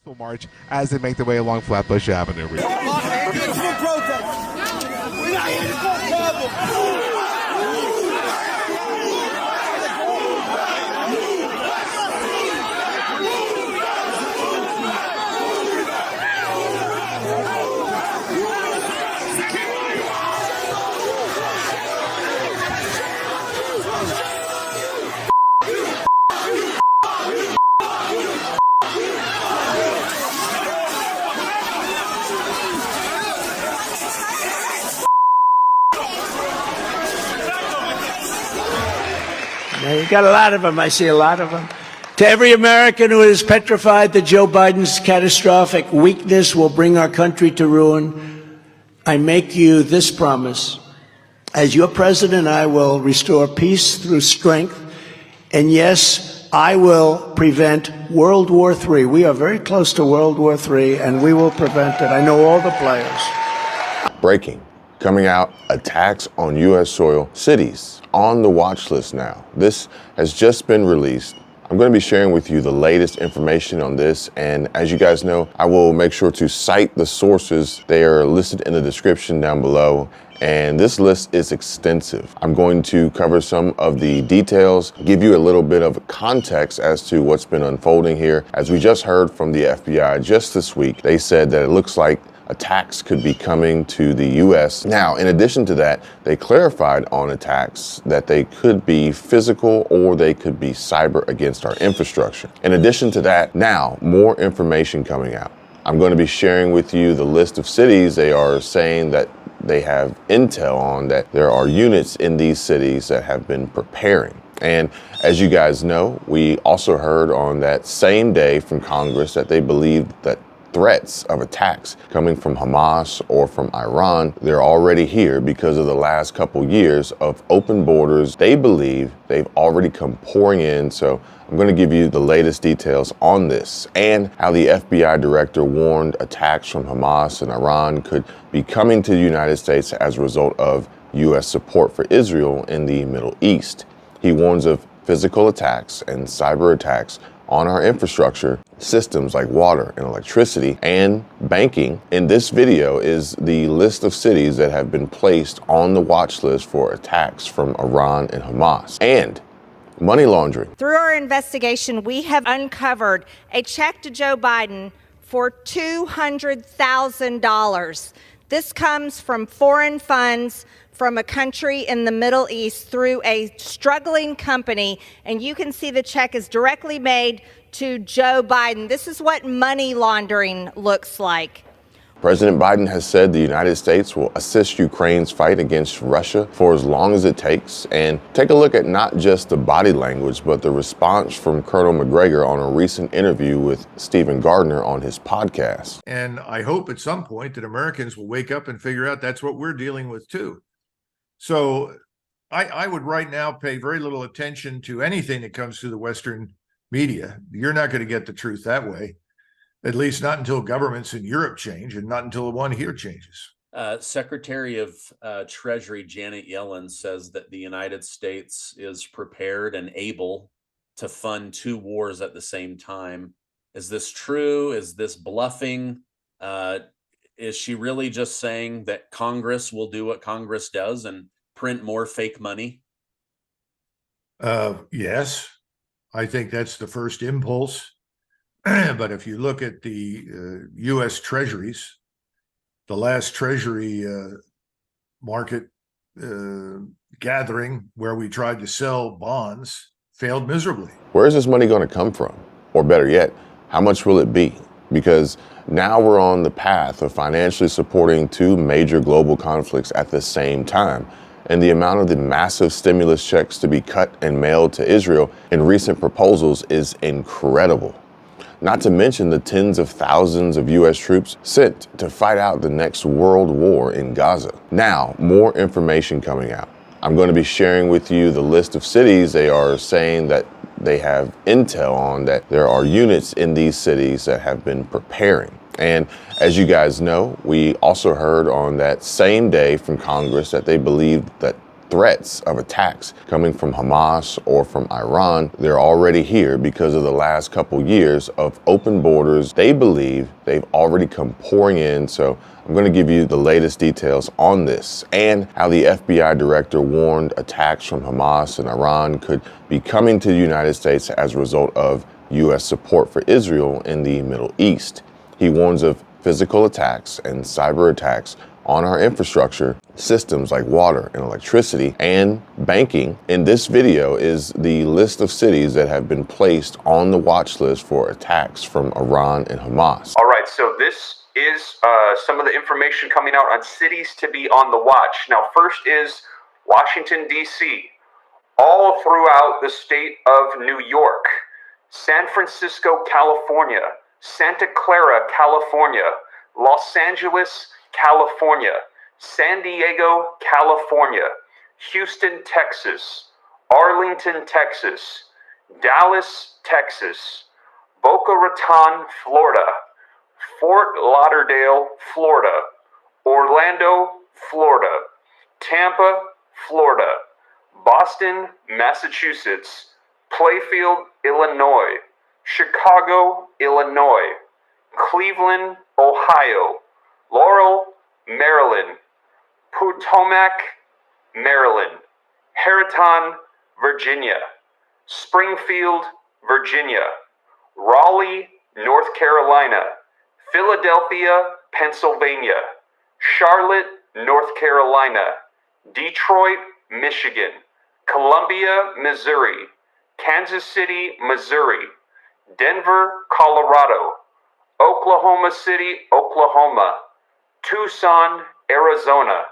peaceful march as they make their way along Flatbush Avenue. We're not here to cause trouble. You got a lot of them. I see a lot of them. To every American who is petrified that Joe Biden's catastrophic weakness will bring our country to ruin, I make you this promise. As your president, I will restore peace through strength. And yes, I will prevent World War III. We are very close to World War III, and we will prevent it. I know all the players. Breaking. Coming out, attacks on U.S. soil, cities on the watch list now. This has just been released. I'm going to be sharing with you the latest information on this, and as you guys know, I will make sure to cite the sources. They are listed in the description down below, and this list is extensive. I'm going to cover some of the details, give you a little bit of context as to what's been unfolding here. As we just heard from the FBI just this week, they said that it looks like attacks could be coming to the U.S. Now, in addition to that, they clarified on attacks that they could be physical or they could be cyber against our infrastructure. In addition to that, now more information coming out. I'm going to be sharing with you the list of cities they are saying that they have intel on, that there are units in these cities that have been preparing. And as you guys know, we also heard on that same day from Congress that they believed that threats of attacks coming from Hamas or from Iran, they're already here because of the last couple years of open borders. They believe they've already come pouring in. So I'm going to give you the latest details on this and how the FBI director warned attacks from Hamas and Iran could be coming to the United States as a result of U.S. support for Israel in the Middle East. He warns of physical attacks and cyber attacks on our infrastructure, systems like water and electricity and banking. In this video is the list of cities that have been placed on the watch list for attacks from Iran and Hamas. And money laundering. Through our investigation, we have uncovered a check to Joe Biden for $200,000. This comes from foreign funds from a country in the Middle East through a struggling company, and you can see the check is directly made to Joe Biden. This is what money laundering looks like. President Biden has said the United States will assist Ukraine's fight against Russia for as long as it takes. And take a look at not just the body language, but the response from Colonel McGregor on a recent interview with Stephen Gardner on his podcast. And I hope at some point that Americans will wake up and figure out that's what we're dealing with too. So I would right now pay very little attention to anything that comes through the Western media. You're not going to get the truth that way, at least not until governments in Europe change and not until the one here changes. Secretary of Treasury Janet Yellen says that the United States is prepared and able to fund two wars at the same time. Is this true? Is this bluffing? Is she really just saying that Congress will do what Congress does and print more fake money? Yes, I think that's the first impulse. But if you look at the U.S. Treasuries, the last Treasury market gathering where we tried to sell bonds failed miserably. Where is this money going to come from? Or better yet, how much will it be? Because now we're on the path of financially supporting two major global conflicts at the same time. And the amount of the massive stimulus checks to be cut and mailed to Israel in recent proposals is incredible. Not to mention the tens of thousands of U.S. troops sent to fight out the next world war in Gaza. Now, more information coming out. I'm going to be sharing with you the list of cities they are saying that they have intel on, that there are units in these cities that have been preparing. And as you guys know, we also heard on that same day from Congress that they believed that threats of attacks coming from Hamas or from Iran. They're already here because of the last couple years of open borders. They believe they've already come pouring in. So I'm going to give you the latest details on this and how the FBI director warned attacks from Hamas and Iran could be coming to the United States as a result of U.S. support for Israel in the Middle East. He warns of physical attacks and cyber attacks on our infrastructure, systems like water and electricity and banking. In this video is the list of cities that have been placed on the watch list for attacks from Iran and Hamas. All right, so this is some of the information coming out on cities to be on the watch. Now, first is Washington, D.C., all throughout the state of New York, San Francisco, California, Santa Clara, California, Los Angeles, California, San Diego, California, Houston, Texas, Arlington, Texas, Dallas, Texas, Boca Raton, Florida, Fort Lauderdale, Florida, Orlando, Florida, Tampa, Florida, Boston, Massachusetts, Playfield, Illinois, Chicago, Illinois, Cleveland, Ohio, Laurel, Maryland, Potomac, Maryland, Harriton, Virginia, Springfield, Virginia, Raleigh, North Carolina, Philadelphia, Pennsylvania, Charlotte, North Carolina, Detroit, Michigan, Columbia, Missouri, Kansas City, Missouri, Denver, Colorado, Oklahoma City, Oklahoma, Tucson, Arizona,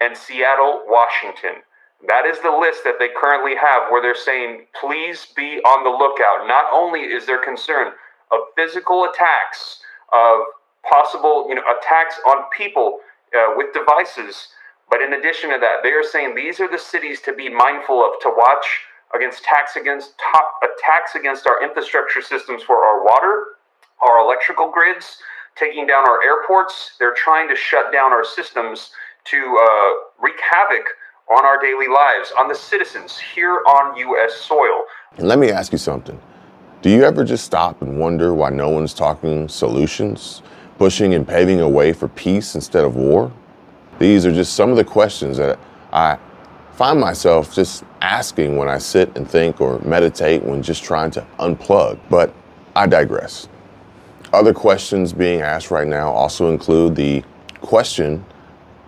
and Seattle, Washington. That is the list that they currently have where they're saying, please be on the lookout. Not only is there concern of physical attacks, of possible attacks on people with devices, but in addition to that, they are saying these are the cities to be mindful of, to watch against attacks against our infrastructure systems for our water, our electrical grids, taking down our airports. They're trying to shut down our systems to wreak havoc on our daily lives, on the citizens here on U.S. soil. And let me ask you something. Do you ever just stop and wonder why no one's talking solutions, pushing and paving a way for peace instead of war? These are just some of the questions that I find myself just asking when I sit and think or meditate when just trying to unplug. But I digress. Other questions being asked right now also include the question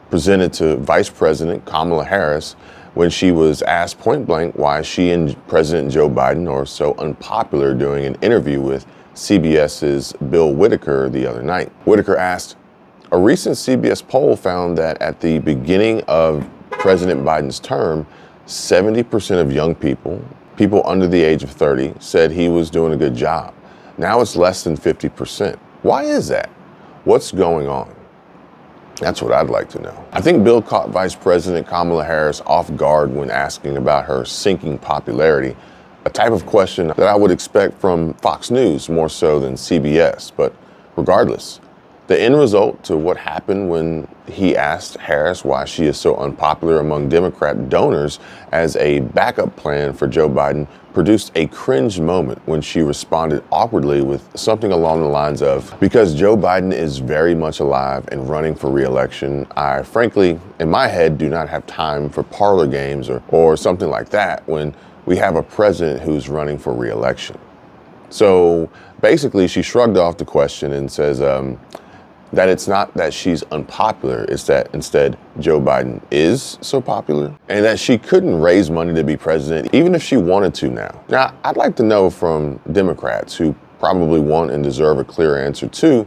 presented to Vice President Kamala Harris when she was asked point blank why she and President Joe Biden are so unpopular during an interview with CBS's Bill Whitaker the other night. Whitaker asked, a recent CBS poll found that at the beginning of President Biden's term, 70% of young people under the age of 30, said he was doing a good job. Now it's less than 50%. Why is that? What's going on? That's what I'd like to know. I think Bill caught Vice President Kamala Harris off guard when asking about her sinking popularity, a type of question that I would expect from Fox News more so than CBS. But regardless, the end result to what happened when he asked Harris why she is so unpopular among Democrat donors as a backup plan for Joe Biden produced a cringe moment when she responded awkwardly with something along the lines of, because Joe Biden is very much alive and running for re-election, I frankly, in my head, do not have time for parlor games or something like that when we have a president who's running for re-election. So basically, she shrugged off the question and says, that it's not that she's unpopular, it's that instead Joe Biden is so popular and that she couldn't raise money to be president even if she wanted to now. Now, I'd like to know from Democrats who probably want and deserve a clear answer to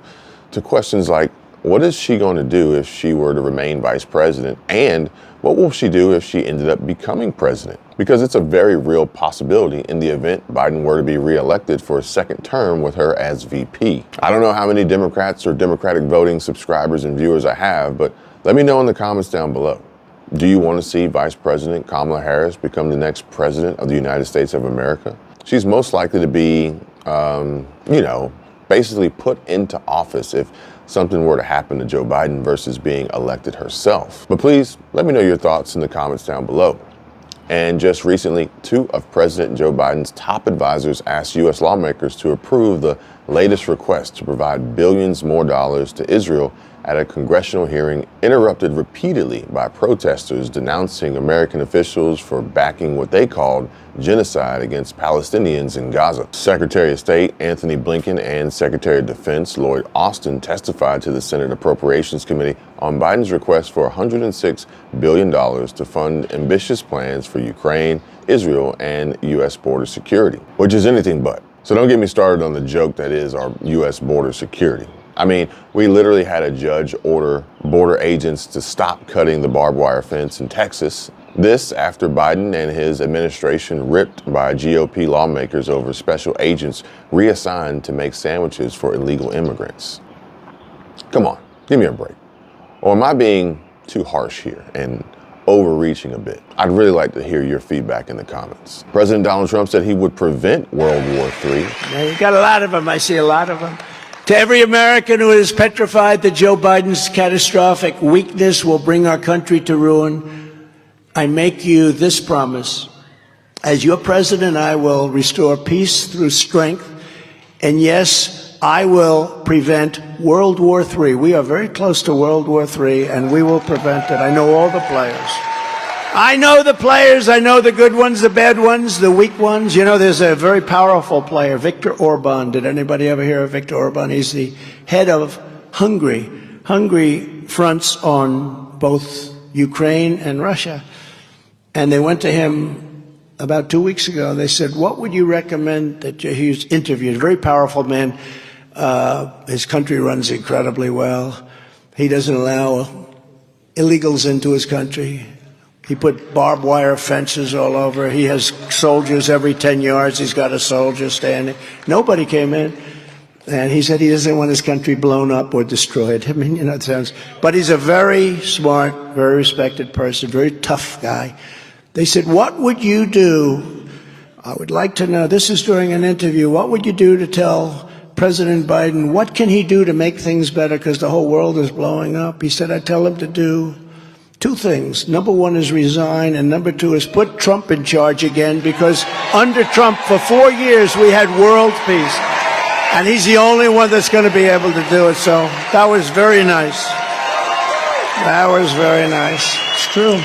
questions like, what is she going to do if she were to remain vice president? And what will she do if she ended up becoming president? Because it's a very real possibility in the event Biden were to be reelected for a second term with her as VP. I don't know how many Democrats or Democratic voting subscribers and viewers I have, but let me know in the comments down below. Do you want to see Vice President Kamala Harris become the next president of the United States of America? She's most likely to be, basically put into office if something were to happen to Joe Biden versus being elected herself. But please let me know your thoughts in the comments down below. And just recently, 2 of President Joe Biden's top advisors asked U.S. lawmakers to approve the latest request to provide billions more dollars to Israel at a congressional hearing interrupted repeatedly by protesters denouncing American officials for backing what they called genocide against Palestinians in Gaza. Secretary of State Anthony Blinken and Secretary of Defense Lloyd Austin testified to the Senate Appropriations Committee on Biden's request for $106 billion to fund ambitious plans for Ukraine, Israel, and U.S. border security, which is anything but. So don't get me started on the joke that is our U.S. border security. I mean, we literally had a judge order border agents to stop cutting the barbed wire fence in Texas. This after Biden and his administration ripped by GOP lawmakers over special agents reassigned to make sandwiches for illegal immigrants. Come on, give me a break. Or am I being too harsh here and overreaching a bit? I'd really like to hear your feedback in the comments. President Donald Trump said he would prevent World War III. Yeah, you got a lot of them. I see a lot of them. To every American who is petrified that Joe Biden's catastrophic weakness will bring our country to ruin, I make you this promise. As your president, I will restore peace through strength. And yes, I will prevent World War III. We are very close to World War III, and we will prevent it. I know all the players. I know the players. I know the good ones, the bad ones, the weak ones. You know, there's a very powerful player, Viktor Orban. Did anybody ever hear of Viktor Orban? He's the head of Hungary. Hungary fronts on both Ukraine and Russia. And they went to him about 2 weeks ago. They said, what would you recommend that he was interviewed? A very powerful man. His country runs incredibly well. He doesn't allow illegals into his country. He put barbed wire fences all over. He has soldiers every 10 yards. He's got a soldier standing. Nobody came in. And he said he doesn't want his country blown up or destroyed. I mean, you know, it sounds, but he's a very smart, very respected person, very tough guy. They said, what would you do? I would like to know, this is during an interview, what would you do to tell President Biden, what can he do to make things better because the whole world is blowing up? He said, I'd tell him to do 2 things. Number 1 is resign, and number 2 is put Trump in charge again, because under Trump for 4 years we had world peace, and he's the only one that's going to be able to do it. So that was very nice. That was very nice. It's true.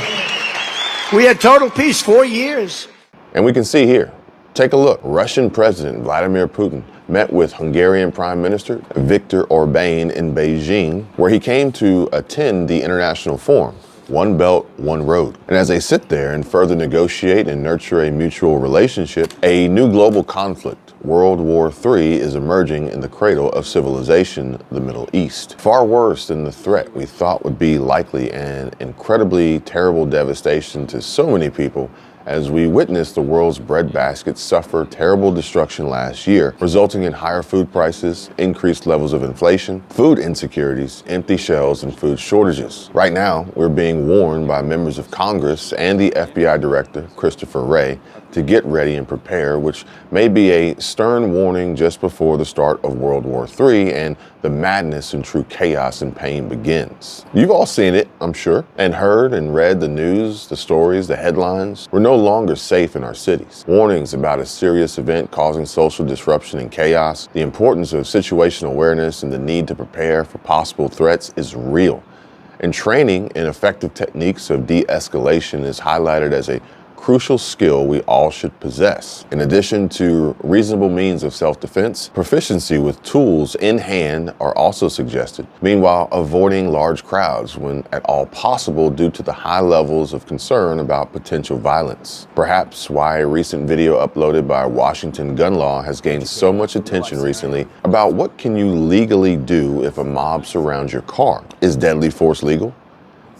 We had total peace 4 years. And we can see here, take a look. Russian President Vladimir Putin met with Hungarian Prime Minister Viktor Orban in Beijing, where he came to attend the international forum, One Belt, One Road. And as they sit there and further negotiate and nurture a mutual relationship, a new global conflict, World War III, is emerging in the cradle of civilization, the Middle East. Far worse than the threat we thought would be likely, and incredibly terrible devastation to so many people as we witnessed the world's breadbasket suffer terrible destruction last year, resulting in higher food prices, increased levels of inflation, food insecurities, empty shelves, and food shortages. Right now, we're being warned by members of Congress and the FBI Director, Christopher Wray, to get ready and prepare, which may be a stern warning just before the start of World War III and the madness and true chaos and pain begins. You've all seen it, I'm sure, and heard and read the news, the stories, the headlines. We're no longer safe in our cities. Warnings about a serious event causing social disruption and chaos. The importance of situational awareness and the need to prepare for possible threats is real. And training in effective techniques of de-escalation is highlighted as a crucial skill we all should possess. In addition to reasonable means of self-defense, proficiency with tools in hand are also suggested. Meanwhile, avoiding large crowds when at all possible due to the high levels of concern about potential violence. Perhaps why a recent video uploaded by Washington gun law has gained so much attention recently about what can you legally do if a mob surrounds your car. Is deadly force legal?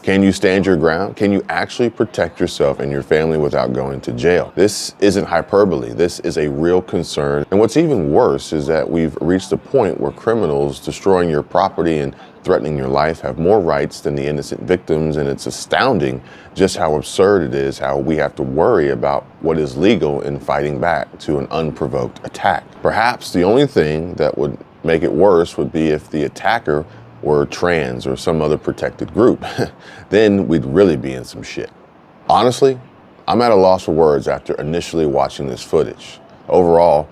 Can you stand your ground? Can you actually protect yourself and your family without going to jail? This isn't hyperbole. This is a real concern. And what's even worse is that we've reached a point where criminals destroying your property and threatening your life have more rights than the innocent victims. And it's astounding just how absurd it is how we have to worry about what is legal in fighting back to an unprovoked attack. Perhaps the only thing that would make it worse would be if the attacker were trans or some other protected group. Then we'd really be in some shit. Honestly, I'm at a loss for words after initially watching this footage. Overall,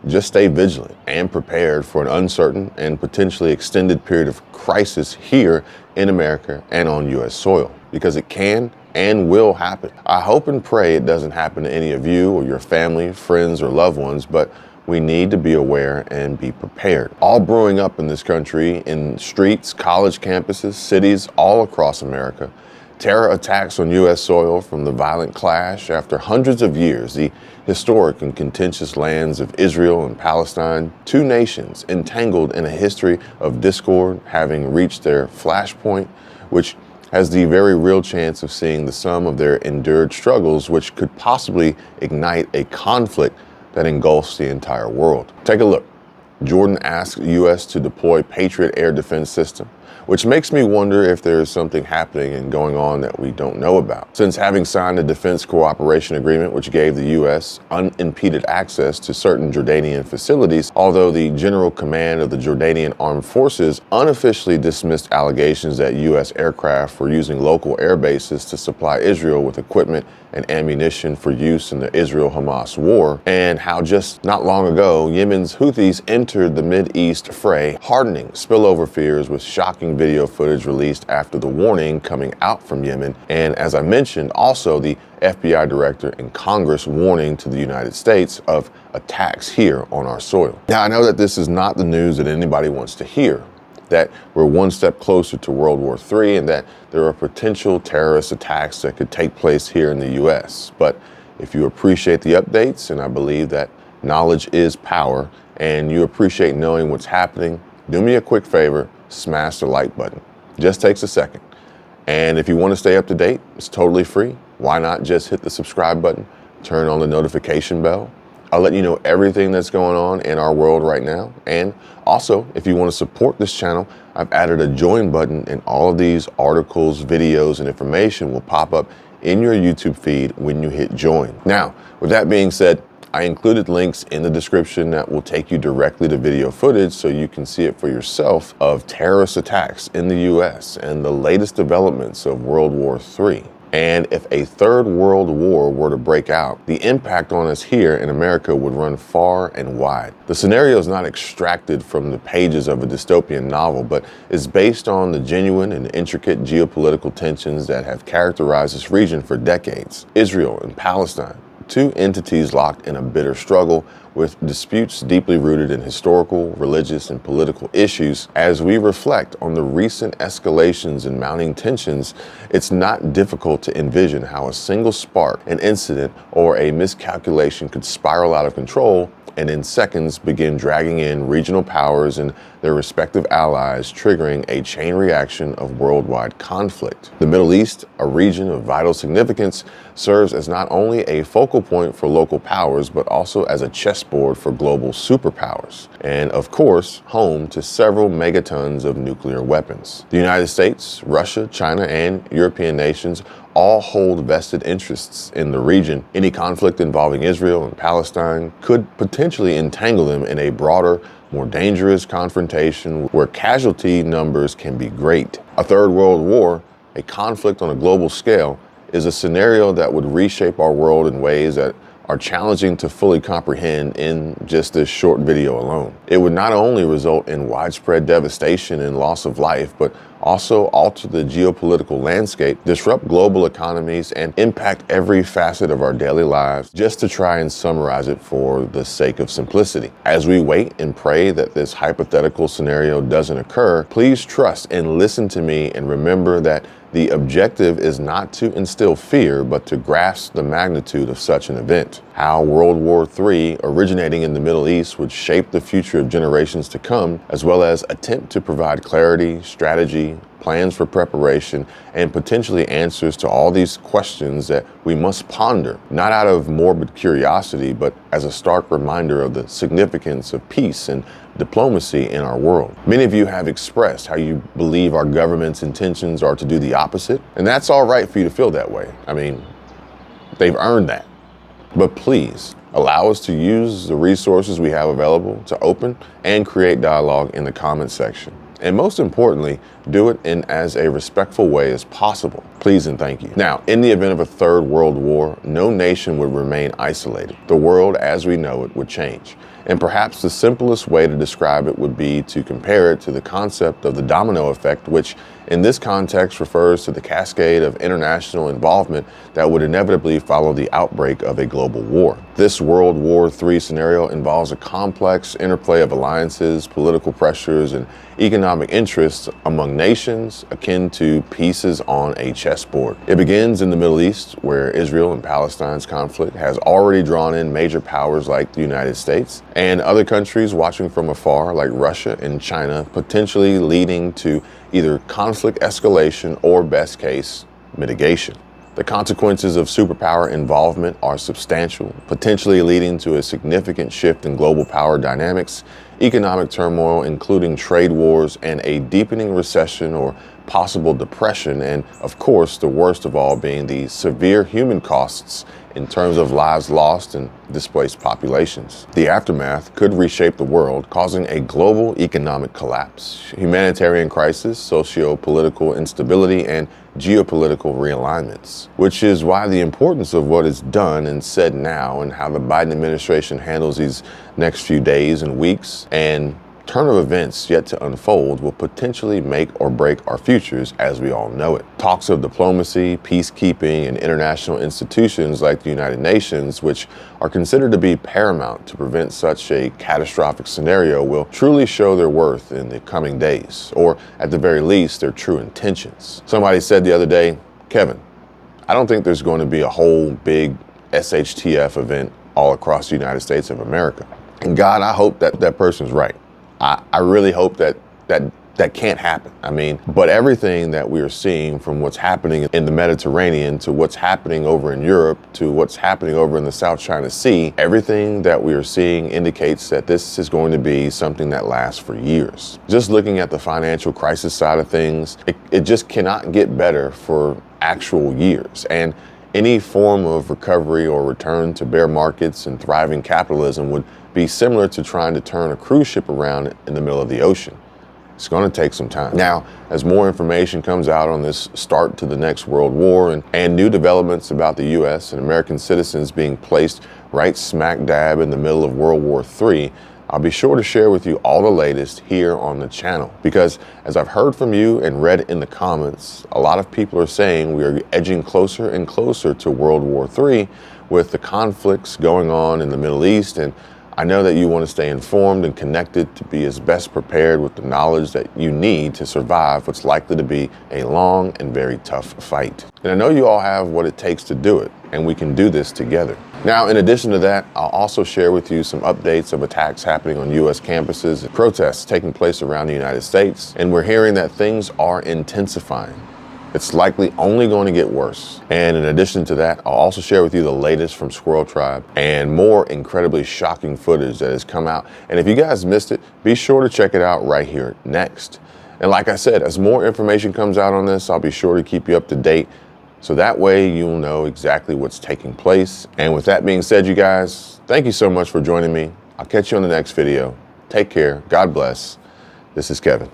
just stay vigilant and prepared for an uncertain and potentially extended period of crisis here in America and on U.S. soil, because it can and will happen. I hope and pray it doesn't happen to any of you or your family, friends, or loved ones, but we need to be aware and be prepared. All brewing up in this country, in streets, college campuses, cities all across America, terror attacks on U.S. soil from the violent clash after hundreds of years, the historic and contentious lands of Israel and Palestine, two nations entangled in a history of discord, having reached their flashpoint, which has the very real chance of seeing the sum of their endured struggles, which could possibly ignite a conflict that engulfs the entire world. Take a look. Jordan asked the U.S. to deploy Patriot air defense system, which makes me wonder if there is something happening and going on that we don't know about. Since having signed a defense cooperation agreement which gave the U.S. unimpeded access to certain Jordanian facilities, although the General Command of the Jordanian Armed Forces unofficially dismissed allegations that U.S. aircraft were using local air bases to supply Israel with equipment and ammunition for use in the Israel-Hamas war, and how just not long ago, Yemen's Houthis entered the Mideast fray, hardening spillover fears with shocking video footage released after the warning coming out from Yemen, and as I mentioned, also the FBI director and Congress warning to the United States of attacks here on our soil. Now, I know that this is not the news that anybody wants to hear, that we're one step closer to World War III and that there are potential terrorist attacks that could take place here in the US. But if you appreciate the updates, and I believe that knowledge is power, and you appreciate knowing what's happening, do me a quick favor, smash the like button. Just takes a second. And if you want to stay up to date, it's totally free. Why not just hit the subscribe button, turn on the notification bell? I'll let you know everything that's going on in our world right now. And also, if you want to support this channel, I've added a join button, and all of these articles, videos, and information will pop up in your YouTube feed when you hit join. Now, with that being said, I included links in the description that will take you directly to video footage so you can see it for yourself of terrorist attacks in the US and the latest developments of World War III. And if a third world war were to break out, the impact on us here in America would run far and wide. The scenario is not extracted from the pages of a dystopian novel, but is based on the genuine and intricate geopolitical tensions that have characterized this region for decades. Israel and Palestine, two entities locked in a bitter struggle with disputes deeply rooted in historical, religious, and political issues. As we reflect on the recent escalations and mounting tensions, it's not difficult to envision how a single spark, an incident, or a miscalculation could spiral out of control and in seconds begin dragging in regional powers and their respective allies, triggering a chain reaction of worldwide conflict. The Middle East, a region of vital significance, serves as not only a focal point for local powers, but also as a chessboard for global superpowers, and of course, home to several megatons of nuclear weapons. The United States, Russia, China, and European nations all hold vested interests in the region. Any conflict involving Israel and Palestine could potentially entangle them in a broader, more dangerous confrontation where casualty numbers can be great. A third world war, a conflict on a global scale, is a scenario that would reshape our world in ways that are challenging to fully comprehend in just this short video alone. It would not only result in widespread devastation and loss of life, but also alter the geopolitical landscape, disrupt global economies, and impact every facet of our daily lives, just to try and summarize it for the sake of simplicity. As we wait and pray that this hypothetical scenario doesn't occur, please trust and listen to me and remember that the objective is not to instill fear, but to grasp the magnitude of such an event. How World War III, originating in the Middle East, would shape the future of generations to come, as well as attempt to provide clarity, strategy, plans for preparation, and potentially answers to all these questions that we must ponder, not out of morbid curiosity, but as a stark reminder of the significance of peace and diplomacy in our world. Many of you have expressed how you believe our government's intentions are to do the opposite, and that's all right for you to feel that way. I mean, they've earned that. But please, Allow us to use the resources we have available to open and create dialogue in the comments section. And most importantly, do it in as a respectful way as possible. Please and thank you. Now, in the event of a third world war, no nation would remain isolated. The world as we know it would change. And perhaps the simplest way to describe it would be to compare it to the concept of the domino effect, which in this context refers to the cascade of international involvement that would inevitably follow the outbreak of a global war. This World War III scenario involves a complex interplay of alliances, political pressures, and economic interests among nations akin to pieces on a chessboard. It begins in the Middle East, where Israel and Palestine's conflict has already drawn in major powers like the United States and other countries watching from afar like Russia and China, potentially leading to either conflict escalation or, best case, mitigation. The consequences of superpower involvement are substantial, potentially leading to a significant shift in global power dynamics, economic turmoil, including trade wars, and a deepening recession or possible depression, and of course, the worst of all being the severe human costs in terms of lives lost and displaced populations. The aftermath could reshape the world, causing a global economic collapse, humanitarian crisis, socio-political instability, and geopolitical realignments, which is why the importance of what is done and said now and how the Biden administration handles these next few days and weeks and turn of events yet to unfold will potentially make or break our futures as we all know it. Talks of diplomacy, peacekeeping, and international institutions like the United Nations, which are considered to be paramount to prevent such a catastrophic scenario, will truly show their worth in the coming days, or at the very least, their true intentions. Somebody said the other day, Kevin, I don't think there's going to be a whole big SHTF event all across the United States of America. And God, I hope that that person's right. I really hope that can't happen. I mean, but everything that we are seeing, from what's happening in the Mediterranean to what's happening over in Europe to what's happening over in the South China Sea, everything that we are seeing indicates that this is going to be something that lasts for years. Just looking at the financial crisis side of things, it just cannot get better for actual years. And any form of recovery or return to bear markets and thriving capitalism would be similar to trying to turn a cruise ship around in the middle of the ocean. It's going to take some time. Now, as more information comes out on this start to the next world war and new developments about the U.S. and American citizens being placed right smack dab in the middle of World War III, I'll be sure to share with you all the latest here on the channel. Because as I've heard from you and read in the comments, a lot of people are saying we are edging closer and closer to World War III with the conflicts going on in the Middle East, and I know that you want to stay informed and connected to be as best prepared with the knowledge that you need to survive what's likely to be a long and very tough fight. And I know you all have what it takes to do it, and we can do this together. Now, in addition to that, I'll also share with you some updates of attacks happening on U.S. campuses and protests taking place around the United States, and we're hearing that things are intensifying. It's likely only going to get worse. And in addition to that, I'll also share with you the latest from Squirrel Tribe and more incredibly shocking footage that has come out. And if you guys missed it, be sure to check it out right here next. And like I said, as more information comes out on this, I'll be sure to keep you up to date. So that way you'll know exactly what's taking place. And with that being said, you guys, thank you so much for joining me. I'll catch you on the next video. Take care. God bless. This is Kevin.